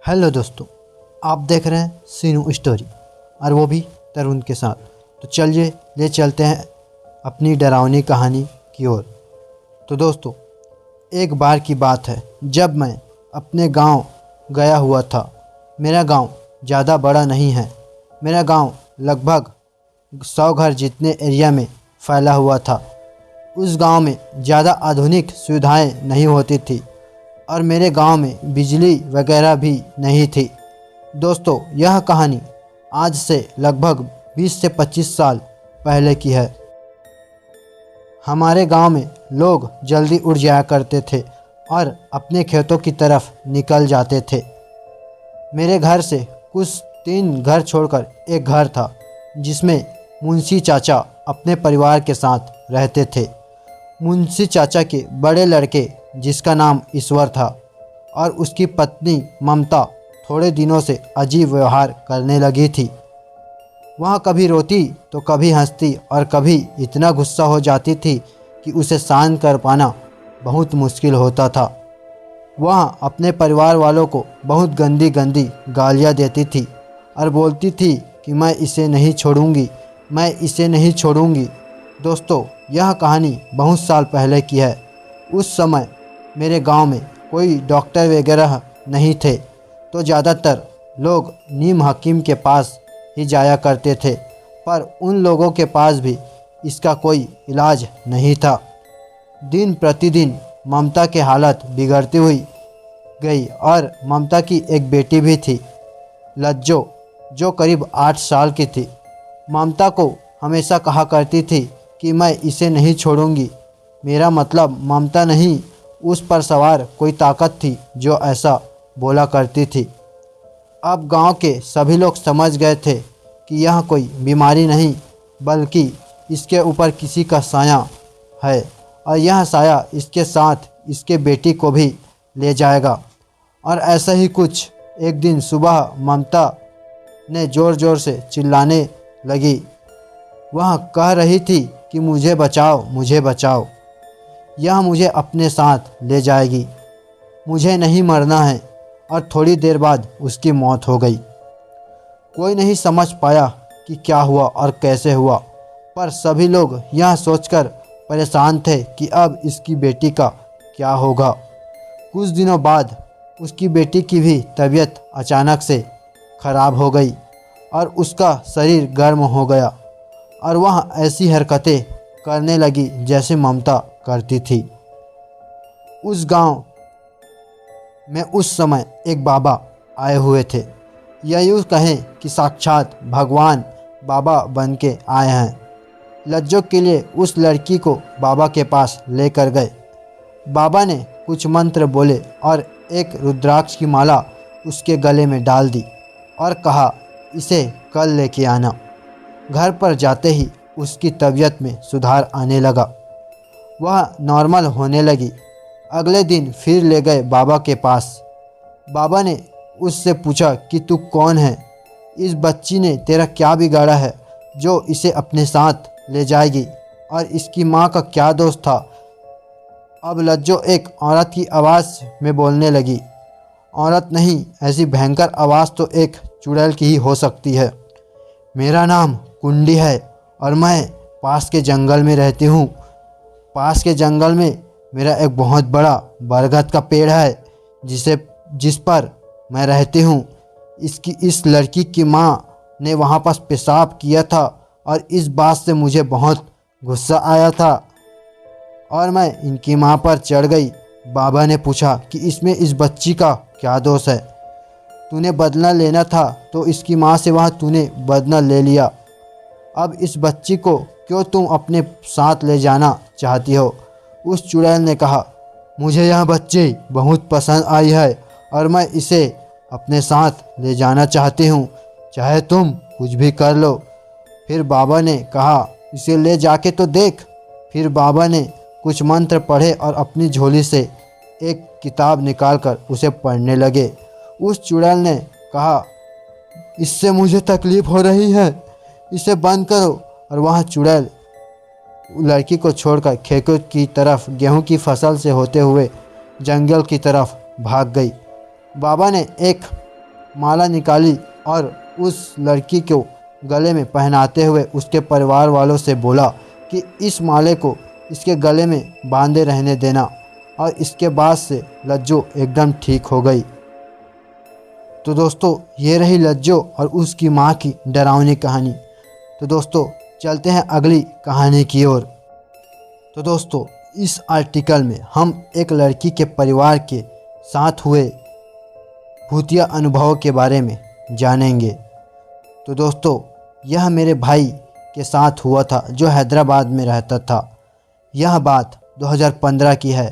Hello दोस्तों, आप देख रहे हैं सीनू स्टोरी और वो भी तरुण के साथ। तो चलिए ले चलते हैं अपनी डरावनी कहानी की ओर। तो दोस्तों, एक बार की बात है जब मैं अपने गांव गया हुआ था। मेरा गांव ज़्यादा बड़ा नहीं है। मेरा गांव लगभग 100 घर जितने एरिया में फैला हुआ था। उस गांव में ज़्यादा आधुनिक सुविधाएं नहीं होती थी और मेरे गांव में बिजली वगैरह भी नहीं थी। दोस्तों, यह कहानी आज से लगभग 20 से 25 साल पहले की है। हमारे गांव में लोग जल्दी उठ जाया करते थे और अपने खेतों की तरफ निकल जाते थे। मेरे घर से कुछ 3 घर छोड़कर एक घर था जिसमें मुंशी चाचा अपने परिवार के साथ रहते थे। मुंशी चाचा के बड़े लड़के जिसका नाम ईश्वर था और उसकी पत्नी ममता थोड़े दिनों से अजीब व्यवहार करने लगी थी। वह कभी रोती तो कभी हंसती और कभी इतना गुस्सा हो जाती थी कि उसे शांत कर पाना बहुत मुश्किल होता था। वह अपने परिवार वालों को बहुत गंदी गंदी गालियाँ देती थी और बोलती थी कि मैं इसे नहीं छोड़ूंगी, मैं इसे नहीं छोड़ूंगी। दोस्तों, यह कहानी बहुत साल पहले की है। उस समय मेरे गांव में कोई डॉक्टर वगैरह नहीं थे, तो ज़्यादातर लोग नीम हकीम के पास ही जाया करते थे, पर उन लोगों के पास भी इसका कोई इलाज नहीं था। दिन प्रतिदिन ममता की हालत बिगड़ती हुई गई और ममता की एक बेटी भी थी, लज्जो, जो करीब 8 साल की थी। ममता को हमेशा कहा करती थी कि मैं इसे नहीं छोड़ूंगी। मेरा मतलब ममता नहीं, उस पर सवार कोई ताकत थी जो ऐसा बोला करती थी। अब गांव के सभी लोग समझ गए थे कि यह कोई बीमारी नहीं बल्कि इसके ऊपर किसी का साया है और यह साया इसके साथ इसके बेटी को भी ले जाएगा। और ऐसा ही कुछ एक दिन सुबह ममता ने ज़ोर ज़ोर से चिल्लाने लगी। वह कह रही थी कि मुझे बचाओ, मुझे बचाओ, यह मुझे अपने साथ ले जाएगी, मुझे नहीं मरना है। और थोड़ी देर बाद उसकी मौत हो गई। कोई नहीं समझ पाया कि क्या हुआ और कैसे हुआ, पर सभी लोग यह सोचकर परेशान थे कि अब इसकी बेटी का क्या होगा। कुछ दिनों बाद उसकी बेटी की भी तबीयत अचानक से खराब हो गई और उसका शरीर गर्म हो गया और वह ऐसी हरकतें करने लगी जैसे ममता करती थी। उस गांव में उस समय एक बाबा आए हुए थे। या यूँ कहें कि साक्षात भगवान बाबा बन के आए हैं। लज्जो के लिए उस लड़की को बाबा के पास लेकर गए। बाबा ने कुछ मंत्र बोले और एक रुद्राक्ष की माला उसके गले में डाल दी और कहा, इसे कल लेके आना। घर पर जाते ही उसकी तबीयत में सुधार आने लगा, वह नॉर्मल होने लगी। अगले दिन फिर ले गए बाबा के पास। बाबा ने उससे पूछा कि तू कौन है, इस बच्ची ने तेरा क्या बिगाड़ा है जो इसे अपने साथ ले जाएगी, और इसकी माँ का क्या दोष था। अब लज्जो एक औरत की आवाज़ में बोलने लगी। औरत नहीं, ऐसी भयंकर आवाज़ तो एक चुड़ैल की ही हो सकती है। मेरा नाम कुंडी है और मैं पास के जंगल में रहती हूँ। पास के जंगल में मेरा एक बहुत बड़ा बरगद का पेड़ है जिस पर मैं रहती हूँ। इस लड़की की माँ ने वहाँ पर पेशाब किया था और इस बात से मुझे बहुत गुस्सा आया था और मैं इनकी माँ पर चढ़ गई। बाबा ने पूछा कि इसमें इस बच्ची का क्या दोष है। तूने बदला लेना था तो इसकी माँ से वहाँ तूने बदला ले लिया। अब इस बच्ची को क्यों तुम अपने साथ ले जाना चाहती हो। उस चुड़ैल ने कहा, मुझे यह बच्ची बहुत पसंद आई है और मैं इसे अपने साथ ले जाना चाहती हूँ, चाहे तुम कुछ भी कर लो। फिर बाबा ने कहा, इसे ले जाके तो देख। फिर बाबा ने कुछ मंत्र पढ़े और अपनी झोली से एक किताब निकालकर उसे पढ़ने लगे। उस चुड़ैल ने कहा, इससे मुझे तकलीफ़ हो रही है, इसे बंद करो। और वह चुड़ैल लड़की को छोड़कर खेतों की तरफ गेहूं की फसल से होते हुए जंगल की तरफ भाग गई। बाबा ने एक माला निकाली और उस लड़की को गले में पहनाते हुए उसके परिवार वालों से बोला कि इस माले को इसके गले में बांधे रहने देना। और इसके बाद से लज्जो एकदम ठीक हो गई। तो दोस्तों, ये रही लज्जो और उसकी माँ की डरावनी कहानी। तो दोस्तों, चलते हैं अगली कहानी की ओर। तो दोस्तों, इस आर्टिकल में हम एक लड़की के परिवार के साथ हुए भूतिया अनुभवों के बारे में जानेंगे। तो दोस्तों, यह मेरे भाई के साथ हुआ था जो हैदराबाद में रहता था। यह बात 2015 की है।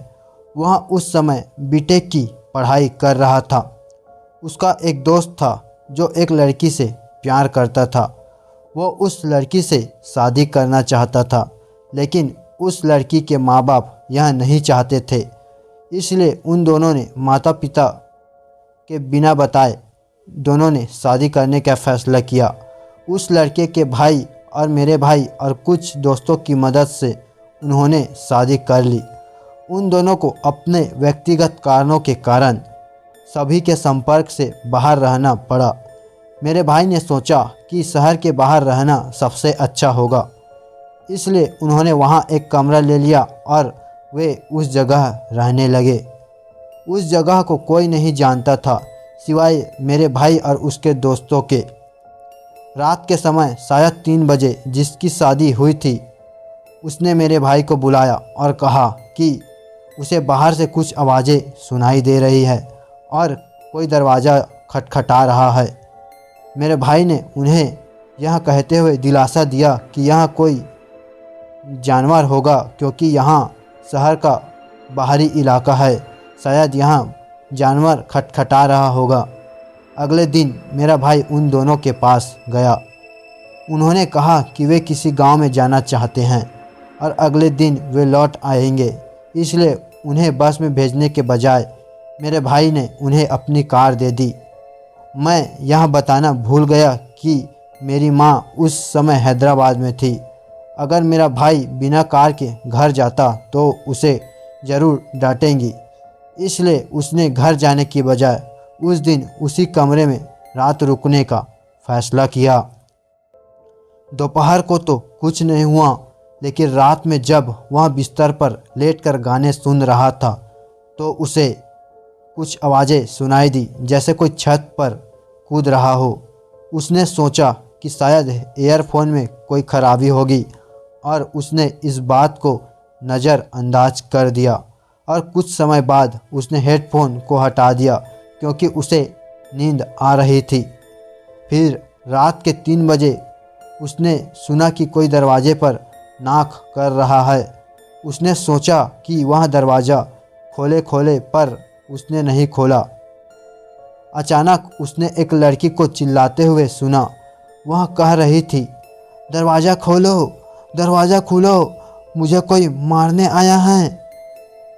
वह उस समय बीटेक की पढ़ाई कर रहा था। उसका एक दोस्त था जो एक लड़की से प्यार करता था। वो उस लड़की से शादी करना चाहता था, लेकिन उस लड़की के माँ बाप यह नहीं चाहते थे। इसलिए उन दोनों ने माता पिता के बिना बताए दोनों ने शादी करने का फैसला किया। उस लड़के के भाई और मेरे भाई और कुछ दोस्तों की मदद से उन्होंने शादी कर ली। उन दोनों को अपने व्यक्तिगत कारणों के कारण सभी के संपर्क से बाहर रहना पड़ा। मेरे भाई ने सोचा कि शहर के बाहर रहना सबसे अच्छा होगा, इसलिए उन्होंने वहाँ एक कमरा ले लिया और वे उस जगह रहने लगे। उस जगह को कोई नहीं जानता था सिवाय मेरे भाई और उसके दोस्तों के। रात के समय शायद 3 बजे जिसकी शादी हुई थी, उसने मेरे भाई को बुलाया और कहा कि उसे बाहर से कुछ आवाज़ें सुनाई दे रही है और कोई दरवाज़ा खटखटा रहा है। मेरे भाई ने उन्हें यह कहते हुए दिलासा दिया कि यहाँ कोई जानवर होगा, क्योंकि यहाँ शहर का बाहरी इलाका है, शायद यहाँ जानवर खटखटा रहा होगा। अगले दिन मेरा भाई उन दोनों के पास गया। उन्होंने कहा कि वे किसी गांव में जाना चाहते हैं और अगले दिन वे लौट आएंगे, इसलिए उन्हें बस में भेजने के बजाय मेरे भाई ने उन्हें अपनी कार दे दी। मैं यह बताना भूल गया कि मेरी माँ उस समय हैदराबाद में थी। अगर मेरा भाई बिना कार के घर जाता तो उसे ज़रूर डांटेंगी, इसलिए उसने घर जाने की बजाय उस दिन उसी कमरे में रात रुकने का फैसला किया। दोपहर को तो कुछ नहीं हुआ, लेकिन रात में जब वह बिस्तर पर लेटकर गाने सुन रहा था तो उसे कुछ आवाज़ें सुनाई दी, जैसे कोई छत पर कूद रहा हो। उसने सोचा कि शायद एयरफोन में कोई खराबी होगी और उसने इस बात को नज़रअंदाज कर दिया और कुछ समय बाद उसने हेडफोन को हटा दिया क्योंकि उसे नींद आ रही थी। फिर रात के 3 बजे उसने सुना कि कोई दरवाजे पर नाक कर रहा है। उसने सोचा कि वह दरवाज़ा खोले पर उसने नहीं खोला। अचानक उसने एक लड़की को चिल्लाते हुए सुना। वह कह रही थी, दरवाज़ा खोलो, दरवाज़ा खोलो, मुझे कोई मारने आया है,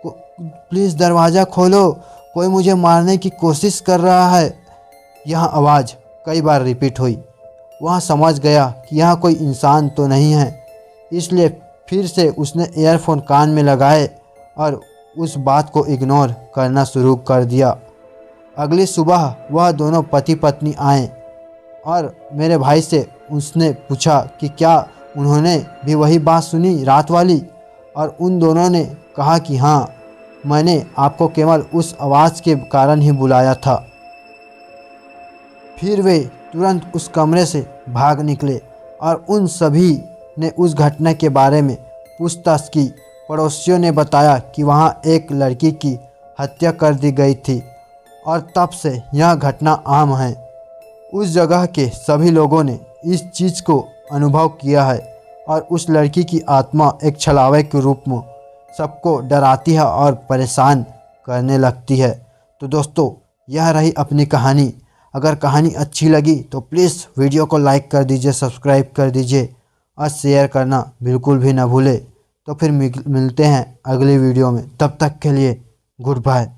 प्लीज़ दरवाज़ा खोलो, कोई मुझे मारने की कोशिश कर रहा है। यह आवाज़ कई बार रिपीट हुई। वह समझ गया कि यहाँ कोई इंसान तो नहीं है, इसलिए फिर से उसने ईयरफोन कान में लगाए और उस बात को इग्नोर करना शुरू कर दिया। अगली सुबह वह दोनों पति पत्नी आए और मेरे भाई से उसने पूछा कि क्या उन्होंने भी वही बात सुनी रात वाली, और उन दोनों ने कहा कि हाँ, मैंने आपको केवल उस आवाज़ के कारण ही बुलाया था। फिर वे तुरंत उस कमरे से भाग निकले और उन सभी ने उस घटना के बारे में पूछताछ की। पड़ोसियों ने बताया कि वहाँ एक लड़की की हत्या कर दी गई थी और तब से यह घटना आम है। उस जगह के सभी लोगों ने इस चीज़ को अनुभव किया है और उस लड़की की आत्मा एक छलावे के रूप में सबको डराती है और परेशान करने लगती है। तो दोस्तों, यह रही अपनी कहानी। अगर कहानी अच्छी लगी तो प्लीज़ वीडियो को लाइक कर दीजिए, सब्सक्राइब कर दीजिए और शेयर करना बिल्कुल भी ना भूले। तो फिर मिलते हैं अगली वीडियो में, तब तक के लिए गुड बाय।